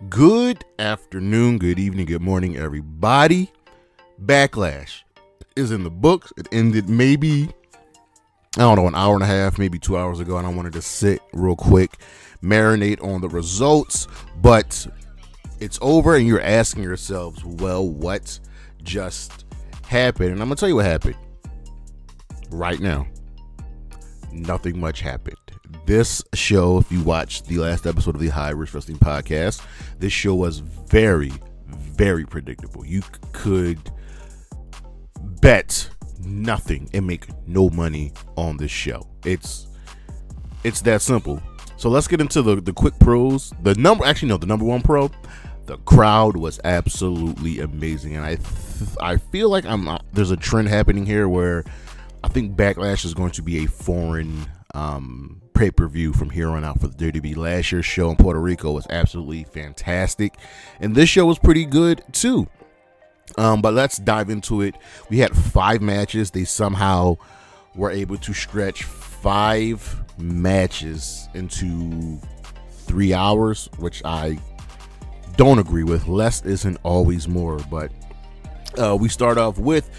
Good afternoon, good evening, good morning, everybody. Backlash is in the books. It ended maybe, I don't know, an hour and a half, maybe 2 hours ago, and I wanted to sit real quick, marinate on the results, but it's over, and you're asking yourselves, well, what just happened? And I'm going to tell you what happened right now. Nothing much happened. This show, if you watched the last episode of the High Risk Wrestling Podcast, this show was very, very predictable. You could bet nothing and make no money on this show. It's that simple. So let's get into the quick pros. The number one pro, the crowd was absolutely amazing, and I feel like there's a trend happening here where I think Backlash is going to be a foreign pay-per-view from here on out for the WWE. Last year's show in Puerto Rico was absolutely fantastic, and this show was pretty good too. But let's dive into it. We had 5 matches. They somehow were able to stretch 5 matches into 3 hours, which I don't agree with. Less isn't always more, but we start off with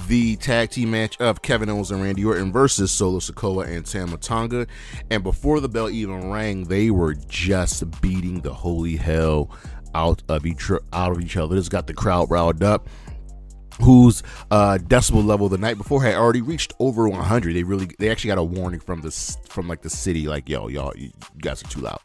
the tag team match of Kevin Owens and Randy Orton versus Solo Sikoa and Tama Tonga. And before the bell even rang, they were just beating the holy hell out of each other. This got the crowd riled up, whose decibel level the night before had already reached over 100. They actually got a warning from the city, like, yo, y'all, you guys are too loud.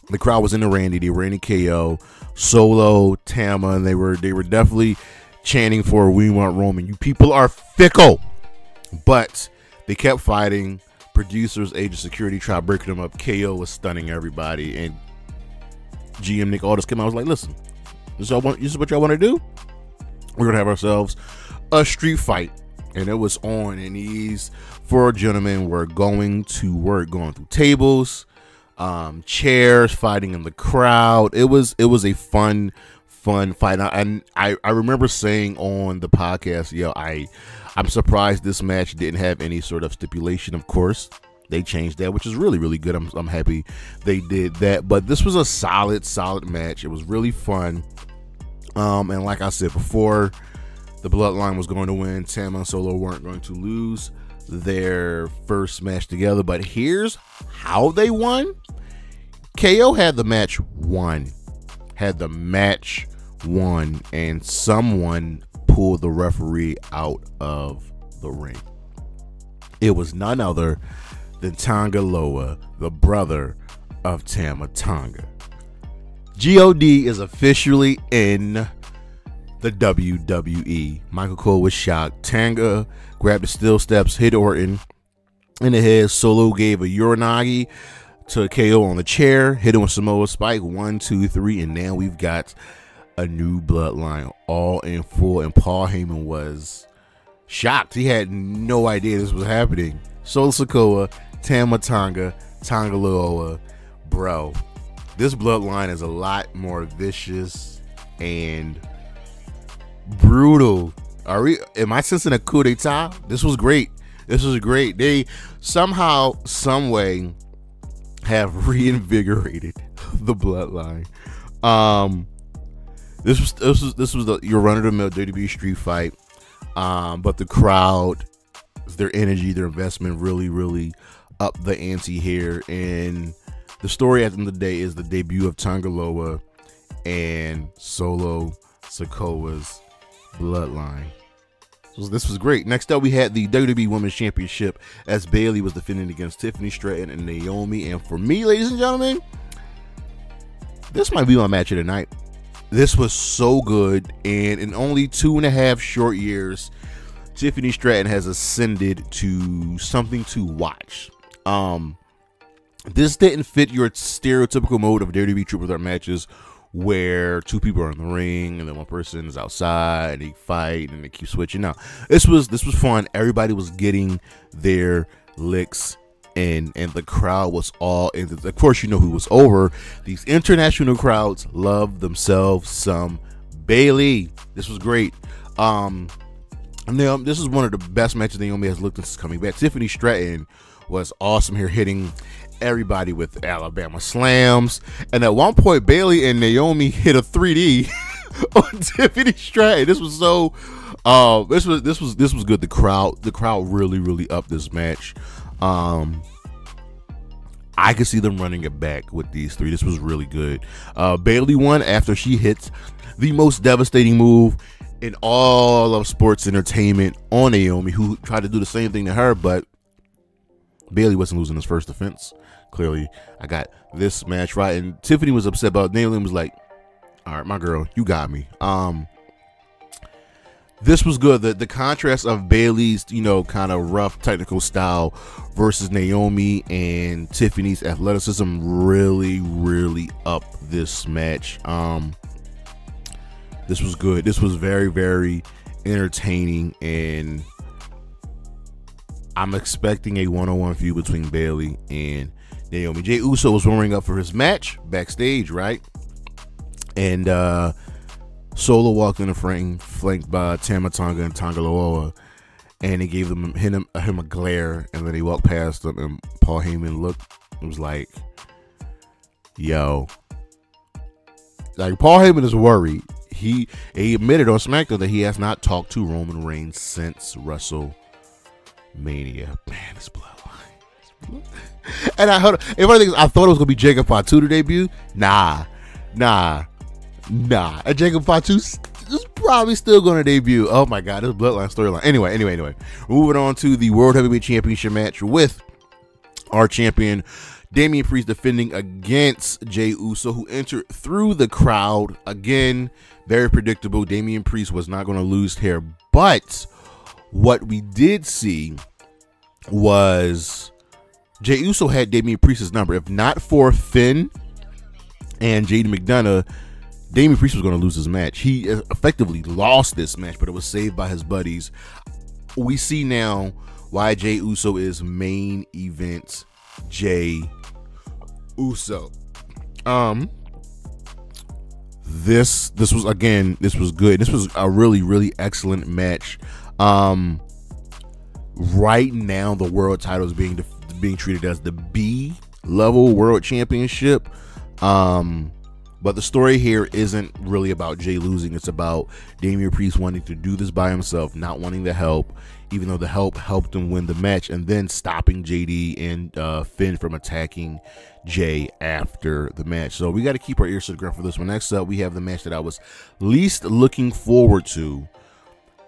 The crowd was into Randy. They were into KO, Solo, Tama, and they were definitely chanting for "We want Roman." You people are fickle. But they kept fighting. Producers, agent, security tried breaking them up. KO was stunning everybody, and GM Nick Aldis came out. I was like, listen, this is what y'all want to do? We're gonna have ourselves a street fight. And it was on, and these 4 gentlemen were going to work, going through tables, chairs, fighting in the crowd. It was a fun fight. And I remember saying on the podcast, I'm surprised this match didn't have any sort of stipulation. Of course, they changed that, which is really, really good. I'm happy they did that. But this was a solid match. It was really fun. And like I said before, the Bloodline was going to win. Tama and Solo weren't going to lose their first match together. But here's how they won. KO had the match won. And someone pulled the referee out of the ring. It was none other than Tonga Loa, the brother of Tama Tonga. God is officially in the WWE. Michael Cole was shocked. Tonga grabbed the steel steps, hit Orton in the head. Solo gave a Uranagi to KO on the chair, hit him with Samoa Spike. 1, 2, 3, and now we've got a new Bloodline all in full. And Paul Heyman was shocked. He had no idea this was happening. Solo Sikoa, Tama Tonga, Tonga Loa, bro. This Bloodline is a lot more vicious and brutal. Am I sensing a coup d'etat? This was great. They somehow, some way, have reinvigorated the Bloodline. This was your run-of-the-mill WWE street fight, but the crowd, their energy, their investment really up the ante here. And the story at the end of the day is the debut of Tonga Loa and Solo Sikoa's Bloodline. So this was great. Next up, we had the WWE Women's Championship as Bayley was defending against Tiffany, Stratton, and Naomi. And for me, ladies and gentlemen, this might be my match of the night. This was so good, and in only 2.5 short years, Tiffany Stratton has ascended to something to watch. This didn't fit your stereotypical mode of WWE triple threat matches where 2 people are in the ring and then 1 person is outside and they fight and they keep switching. Now, this was fun. Everybody was getting their licks and the crowd was all in. Of course, you know who was over. These international crowds love themselves some Bayley. This was great. Now, this is one of the best matches Naomi has looked since coming back. Tiffany Stratton was awesome here, hitting everybody with Alabama slams. And at one point, Bayley and Naomi hit a 3D on Tiffany Stratton. This was so. This was good. The crowd really upped this match. I could see them running it back with these three. This was really good. Bayley won after she hits the most devastating move in all of sports entertainment on Naomi, who tried to do the same thing to her, but Bayley wasn't losing his first defense. Clearly, I got this match right. And Tiffany was upset about Naomi and was like, all right, my girl, you got me. This was good. The contrast of Bayley's, kind of rough technical style versus Naomi and Tiffany's athleticism really upped this match. This was good. This was very entertaining, and I'm expecting a one-on-one feud between Bayley and Naomi. Jey Uso was warming up for his match backstage, right? And Solo walked in the frame, flanked by Tama, Tonga, and Tonga Loa, and they gave him a glare, and then he walked past them, and Paul Heyman looked and was like, yo. Like, Paul Heyman is worried. He admitted on SmackDown that he has not talked to Roman Reigns since WrestleMania. Man, it's Bloodline. And I thought it was going to be Jacob Fatu to debut. Nah. And Jacob Fatu is probably still going to debut. Oh my God, this Bloodline storyline. Anyway. Moving on to the World Heavyweight Championship match with our champion, Damien Priest, defending against Jey Uso, who entered through the crowd. Again, very predictable. Damien Priest was not going to lose here. But what we did see was Jey Uso had Damien Priest's number. If not for Finn and Jade McDonough, Damien Priest was going to lose his match. He effectively lost this match, but it was saved by his buddies. We see now why Jey Uso is main event Jey Uso. This was good. This was a really excellent match. Right now the world title is being treated as the B level world championship. But the story here isn't really about Jey losing. It's about Damien Priest wanting to do this by himself, not wanting the help, even though the help helped him win the match, and then stopping JD and Finn from attacking Jey after the match. So we got to keep our ears to the ground for this one. Next up, we have the match that I was least looking forward to.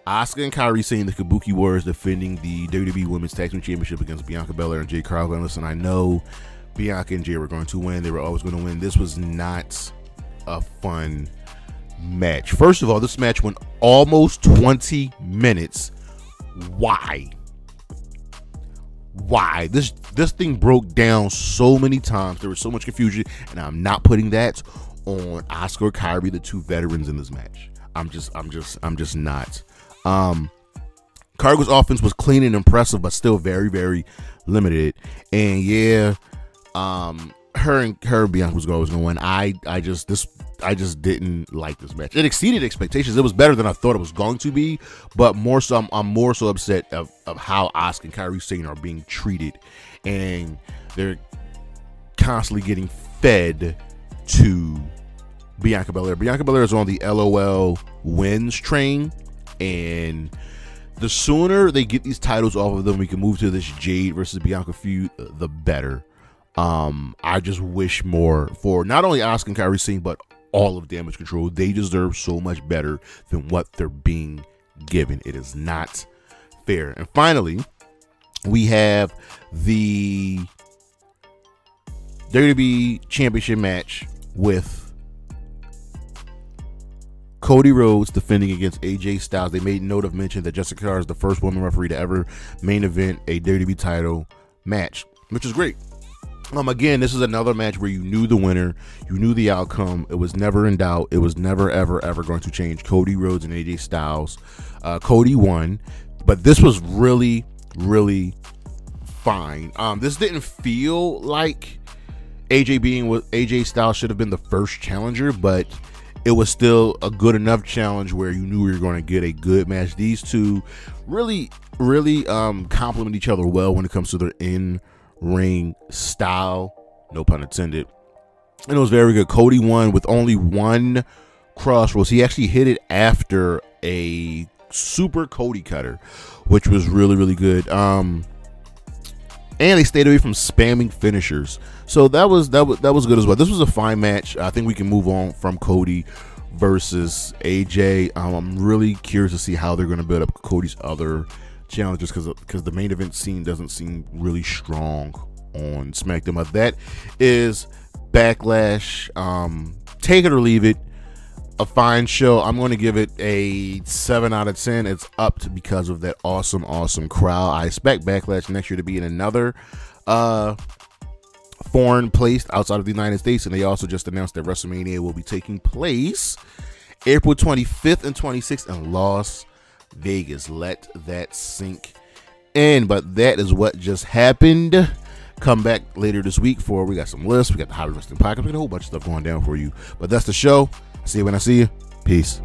Asuka and Kairi Sane, the Kabuki Warriors, defending the WWE Women's Tag Team Championship against Bianca, Belair, and Jade Cargill. And listen, I know Bianca and Jay were going to win. They were always going to win. This was not a fun match. First of all, this match went almost 20 minutes. Why? This thing broke down so many times. There was so much confusion, and I'm not putting that on Asuka or Kairi, the two veterans in this match. I'm just not. Cargill's offense was clean and impressive, but still very limited. And yeah, her and Bianca was always going to win. I just didn't like this match. It exceeded expectations. It was better than I thought it was going to be, but I'm more so upset of how Asuka and Kairi Sane are being treated, and they're constantly getting fed to Bianca Belair. Bianca Belair is on the LOL wins train, and the sooner they get these titles off of them, we can move to this Jade versus Bianca feud, the better. I just wish more for not only Asuka and Kairi Sane, but all of Damage Control. They deserve so much better than what they're being given. It is not fair. And finally, we have the WWE Championship match with Cody Rhodes defending against AJ Styles. They made note of mention that Jessica Carr is the first woman referee to ever main event a WWE title match, which is great. Again, this is another match where you knew the winner, you knew the outcome. It was never in doubt. It was never ever going to change. Cody Rhodes and AJ Styles. Cody won, but this was really fine. This didn't feel like AJ Styles should have been the first challenger, but it was still a good enough challenge where you knew we were going to get a good match. These two really complement each other well when it comes to their in ring style, no pun intended. And it was very good. Cody won with only one crossroads. He actually hit it after a super Cody cutter, which was really, really good. And they stayed away from spamming finishers, so that was good as well. This was a fine match. I think we can move on from Cody versus AJ. I'm really curious to see how they're going to build up Cody's other challenges, because the main event scene doesn't seem really strong on SmackDown. But that is Backlash. Take it or leave it. A fine show. I'm going to give it a 7 out of 10. It's upped because of that awesome crowd. I expect Backlash next year to be in another foreign place outside of the United States, and they also just announced that WrestleMania will be taking place April 25th and 26th in Las Vegas. Let that sink in. But that is what just happened. Come back later this week for, we got some lists, we got the Hot Wrestling Podcast, we got a whole bunch of stuff going down for you. But that's the show. See you when I see you. Peace.